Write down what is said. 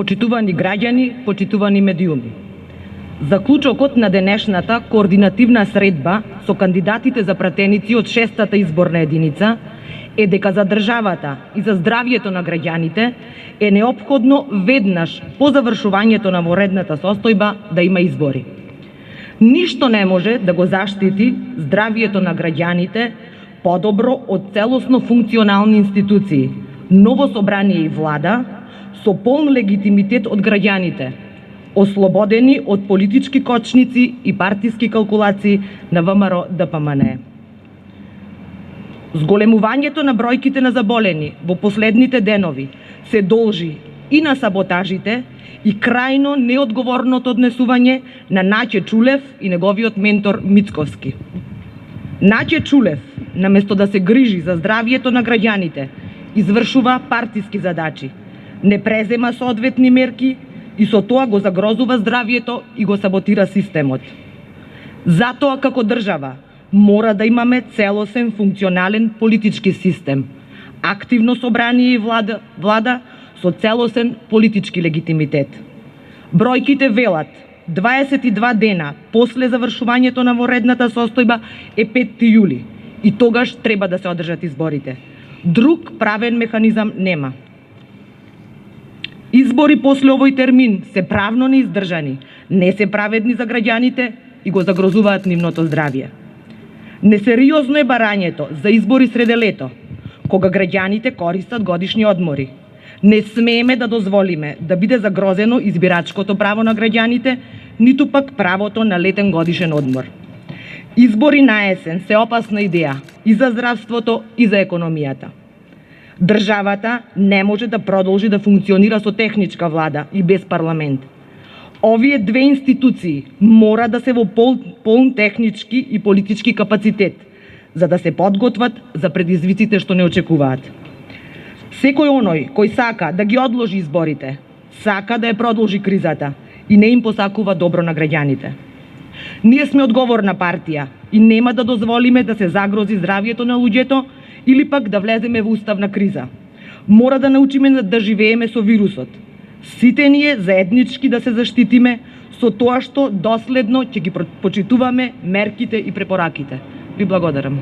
Почитувани граѓани, почитувани медиуми. Заклучокот на денешната координативна средба со кандидатите за пратеници од 6-та изборна единица е дека за државата и за здравјето на граѓаните е неопходно веднаш по завршувањето на воредната состојба да има избори. Ништо не може да го заштити здравјето на граѓаните подобро од целосно функционални институции, ново собрание и влада со полн легитимитет од граѓаните, ослободени од политички кочници и партиски калкулации на ВМРО ДПМН. Зголемувањето на бројките на заболени во последните денови се должи и на саботажите и крајно неодговорното однесување на Наќе Чулев и неговиот ментор Мицковски. Наќе Чулев, наместо да се грижи за здравјето на граѓаните, извршува партиски задачи, не презема соодветни мерки и со тоа го загрозува здравјето и го саботира системот. Затоа како држава мора да имаме целосен функционален политички систем, активно собрание и влада со целосен политички легитимитет. Бројките велат 22 дена после завршувањето на воредната состојба е 5 јули и тогаш треба да се одржат изборите. Друг правен механизам нема. Избори после овој термин се правно неиздржани, не се праведни за граѓаните и го загрозуваат нивното здравје. Несериозно е барањето за избори среде лето, кога граѓаните користат годишни одмори. Не смееме да дозволиме да биде загрозено избирачкото право на граѓаните, ниту пак правото на летен годишен одмор. Избори на есен се опасна идеја и за здравството и за економијата. Државата не може да продолжи да функционира со техничка влада и без парламент. Овие две институции мора да се во полн технички и политички капацитет, за да се подготват за предизвиците што не очекуваат. Секој оној кој сака да ги одложи изборите, сака да ја продолжи кризата и не им посакува добро на граѓаните. Ние сме одговорна партија и нема да дозволиме да се загрози здравјето на луѓето или пак да влеземе во уставна криза. Мора да научиме да живееме со вирусот. Сите ние заеднички да се заштитиме со тоа што доследно ќе ги почитуваме мерките и препораките. Ви благодарам.